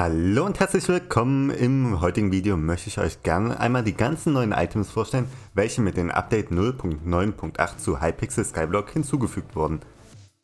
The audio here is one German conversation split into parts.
Hallo und herzlich willkommen. Im heutigen Video möchte ich euch gerne einmal die ganzen neuen Items vorstellen, welche mit dem Update 0.9.8 zu Hypixel Skyblock hinzugefügt wurden.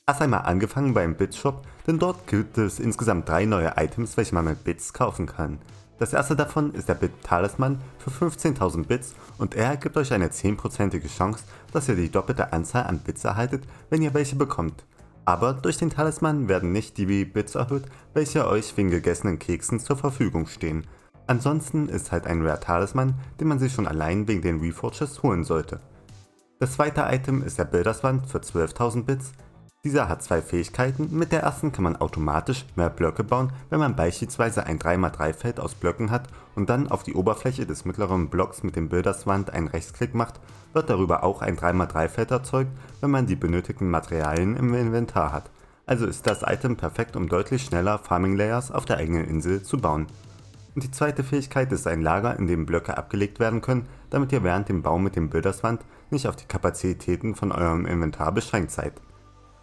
Erst einmal angefangen beim Bits-Shop, denn dort gibt es insgesamt 3 neue Items, welche man mit Bits kaufen kann. Das erste davon ist der Bit-Talisman für 15.000 Bits und er gibt euch eine 10%ige Chance, dass ihr die doppelte Anzahl an Bits erhaltet, wenn ihr welche bekommt. Aber durch den Talisman werden nicht die Bits erhöht, welche euch wegen gegessenen Keksen zur Verfügung stehen. Ansonsten ist halt ein Rare Talisman, den man sich schon allein wegen den Reforges holen sollte. Das zweite Item ist der Bilderswand für 12.000 Bits. Dieser hat 2 Fähigkeiten, mit der ersten kann man automatisch mehr Blöcke bauen, wenn man beispielsweise ein 3x3 Feld aus Blöcken hat und dann auf die Oberfläche des mittleren Blocks mit dem Bilderswand einen Rechtsklick macht, wird darüber auch ein 3x3 Feld erzeugt, wenn man die benötigten Materialien im Inventar hat. Also ist das Item perfekt, um deutlich schneller Farming Layers auf der eigenen Insel zu bauen. Und die zweite Fähigkeit ist ein Lager, in dem Blöcke abgelegt werden können, damit ihr während dem Bau mit dem Bilderswand nicht auf die Kapazitäten von eurem Inventar beschränkt seid.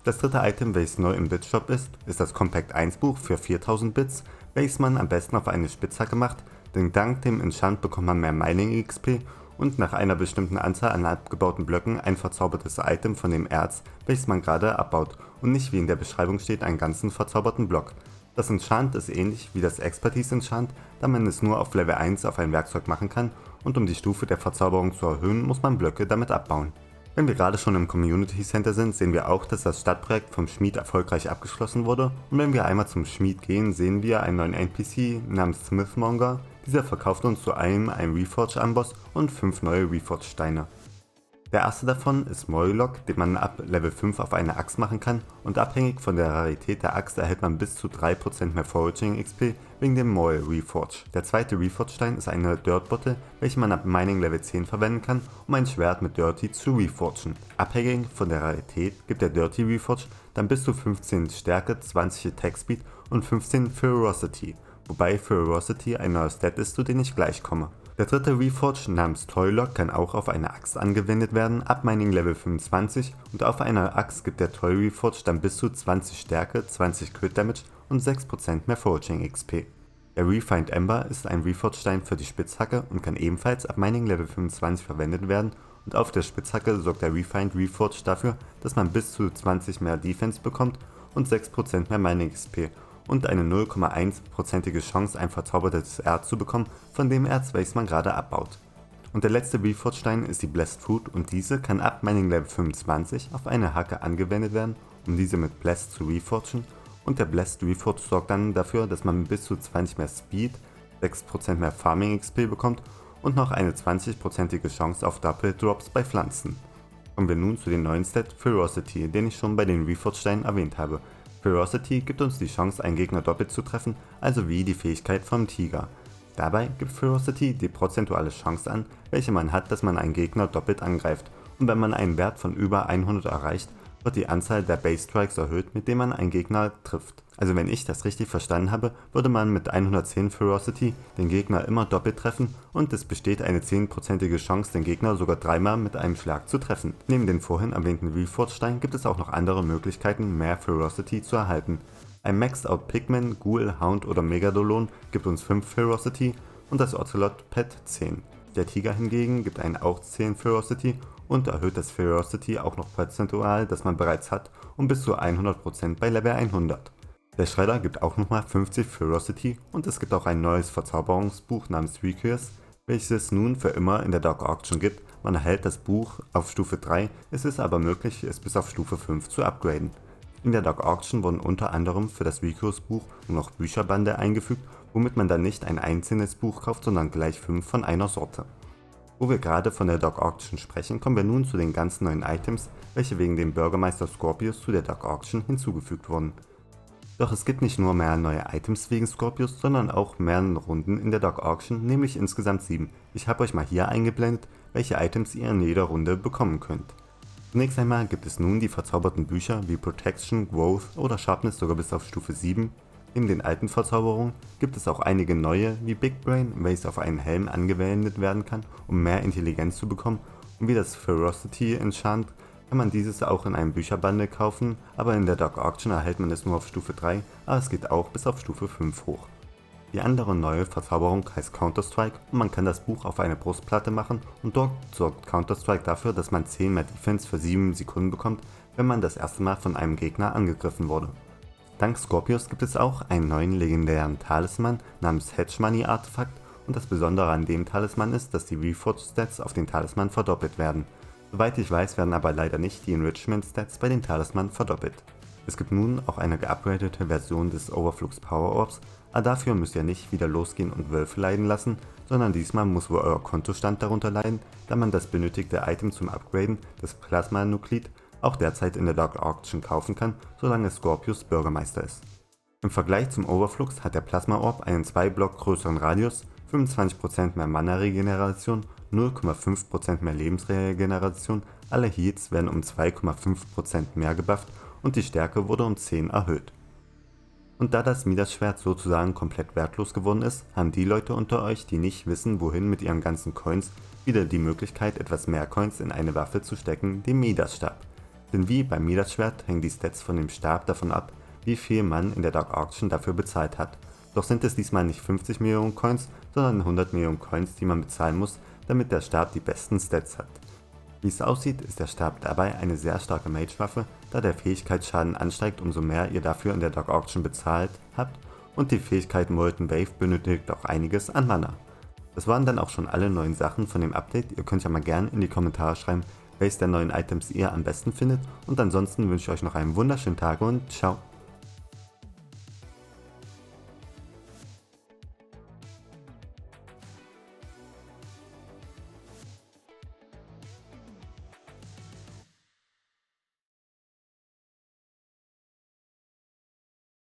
Das dritte Item, welches neu im Bitshop ist das Compact 1 Buch für 4000 Bits, welches man am besten auf eine Spitzhacke macht, denn dank dem Enchant bekommt man mehr Mining XP und nach einer bestimmten Anzahl an abgebauten Blöcken ein verzaubertes Item von dem Erz, welches man gerade abbaut und nicht wie in der Beschreibung steht einen ganzen verzauberten Block. Das Enchant ist ähnlich wie das Expertise Enchant, da man es nur auf Level 1 auf ein Werkzeug machen kann und um die Stufe der Verzauberung zu erhöhen, muss man Blöcke damit abbauen. Wenn wir gerade schon im Community Center sind, sehen wir auch, dass das Stadtprojekt vom Schmied erfolgreich abgeschlossen wurde und wenn wir einmal zum Schmied gehen, sehen wir einen neuen NPC namens Smithmonger. Dieser verkauft uns zu einem einen Reforge Amboss und 5 neue Reforge Steine. Der erste davon ist Moylock, den man ab Level 5 auf eine Axt machen kann und abhängig von der Rarität der Axt erhält man bis zu 3% mehr Foraging XP wegen dem Moy Reforge. Der zweite Reforge Stein ist eine Dirt Bottle, welche man ab Mining Level 10 verwenden kann, um ein Schwert mit Dirty zu reforgen. Abhängig von der Rarität gibt der Dirty Reforge dann bis zu 15 Stärke, 20 Attack Speed und 15 Ferocity, wobei Ferocity ein neuer Stat ist, zu dem ich gleich komme. Der dritte Reforge namens Toylock kann auch auf eine Axt angewendet werden, ab Mining Level 25 und auf einer Axt gibt der Toy Reforge dann bis zu 20 Stärke, 20 Crit Damage und 6% mehr Foraging XP. Der Refined Ember ist ein Reforge Stein für die Spitzhacke und kann ebenfalls ab Mining Level 25 verwendet werden und auf der Spitzhacke sorgt der Refined Reforge dafür, dass man bis zu 20 mehr Defense bekommt und 6% mehr Mining XP und eine 0,1%ige Chance, ein verzaubertes Erz zu bekommen von dem Erz, welches man gerade abbaut. Und der letzte Reforge Stein ist die Blessed Fruit und diese kann ab Mining Level 25 auf eine Hacke angewendet werden, um diese mit Blessed zu reforgen und der Blessed Reforge sorgt dann dafür, dass man bis zu 20 mehr Speed, 6% mehr Farming XP bekommt und noch eine 20%ige Chance auf Double Drops bei Pflanzen. Kommen wir nun zu den neuen Stat Ferocity, den ich schon bei den Reforge Steinen erwähnt habe. Ferocity gibt uns die Chance, einen Gegner doppelt zu treffen, also wie die Fähigkeit vom Tiger. Dabei gibt Ferocity die prozentuale Chance an, welche man hat, dass man einen Gegner doppelt angreift und wenn man einen Wert von über 100 erreicht, wird die Anzahl der Base Strikes erhöht, mit denen man einen Gegner trifft. Also wenn ich das richtig verstanden habe, würde man mit 110 Ferocity den Gegner immer doppelt treffen und es besteht eine 10%ige Chance, den Gegner sogar 3-mal mit einem Schlag zu treffen. Neben den vorhin erwähnten Reforge Stein gibt es auch noch andere Möglichkeiten, mehr Ferocity zu erhalten. Ein Maxed Out Pigman, Ghoul, Hound oder Megadolon gibt uns 5 Ferocity und das Ocelot Pet 10. Der Tiger hingegen gibt einen auch 10 Ferocity und erhöht das Ferocity auch noch prozentual, das man bereits hat, um bis zu 100% bei Level 100. Der Shredder gibt auch nochmal 50 Ferocity und es gibt auch ein neues Verzauberungsbuch namens Requires, welches es nun für immer in der Dark Auction gibt. Man erhält das Buch auf Stufe 3, es ist aber möglich, es bis auf Stufe 5 zu upgraden. In der Dark Auction wurden unter anderem für das Requires Buch nur noch Bücherbande eingefügt, womit man dann nicht ein einzelnes Buch kauft, sondern gleich 5 von einer Sorte. Wo wir gerade von der Dark Auction sprechen, kommen wir nun zu den ganzen neuen Items, welche wegen dem Bürgermeister Scorpius zu der Dark Auction hinzugefügt wurden. Doch es gibt nicht nur mehr neue Items wegen Scorpius, sondern auch mehr Runden in der Dark Auction, nämlich insgesamt 7. Ich habe euch mal hier eingeblendet, welche Items ihr in jeder Runde bekommen könnt. Zunächst einmal gibt es nun die verzauberten Bücher wie Protection, Growth oder Sharpness sogar bis auf Stufe 7. Neben den alten Verzauberungen gibt es auch einige neue wie Big Brain, welches auf einen Helm angewendet werden kann, um mehr Intelligenz zu bekommen, und wie das Ferocity Enchant kann man dieses auch in einem Bücherbundle kaufen, aber in der Dark Auction erhält man es nur auf Stufe 3, aber es geht auch bis auf Stufe 5 hoch. Die andere neue Verzauberung heißt Counter-Strike und man kann das Buch auf eine Brustplatte machen und dort sorgt Counter-Strike dafür, dass man 10 mehr Defense für 7 Sekunden bekommt, wenn man das erste Mal von einem Gegner angegriffen wurde. Dank Scorpius gibt es auch einen neuen legendären Talisman namens Hedge Money Artefakt und das Besondere an dem Talisman ist, dass die Reforged Stats auf den Talisman verdoppelt werden. Soweit ich weiß, werden aber leider nicht die Enrichment Stats bei den Talisman verdoppelt. Es gibt nun auch eine geupgradete Version des Overflux Power Orbs, aber dafür müsst ihr nicht wieder losgehen und Wölfe leiden lassen, sondern diesmal muss wohl euer Kontostand darunter leiden, da man das benötigte Item zum Upgraden, das Plasma Nuklid, auch derzeit in der Dark Auction kaufen kann, solange Scorpius Bürgermeister ist. Im Vergleich zum Overflux hat der Plasma Orb einen 2 Block größeren Radius, 25% mehr Mana-Regeneration, 0,5% mehr Lebensregeneration, alle Heals werden um 2,5% mehr gebufft und die Stärke wurde um 10 erhöht. Und da das Midas-Schwert sozusagen komplett wertlos geworden ist, haben die Leute unter euch, die nicht wissen, wohin mit ihren ganzen Coins, wieder die Möglichkeit, etwas mehr Coins in eine Waffe zu stecken, den Midas-Stab. Denn wie beim Midas-Schwert hängen die Stats von dem Stab davon ab, wie viel man in der Dark Auction dafür bezahlt hat. Doch sind es diesmal nicht 50 Millionen Coins, sondern 100 Millionen Coins, die man bezahlen muss, damit der Stab die besten Stats hat. Wie es aussieht, ist der Stab dabei eine sehr starke Mage-Waffe, da der Fähigkeitsschaden ansteigt, umso mehr ihr dafür in der Dark Auction bezahlt habt und die Fähigkeit Molten Wave benötigt auch einiges an Mana. Das waren dann auch schon alle neuen Sachen von dem Update, ihr könnt ja mal gerne in die Kommentare schreiben, welches der neuen Items ihr am besten findet und ansonsten wünsche ich euch noch einen wunderschönen Tag und ciao!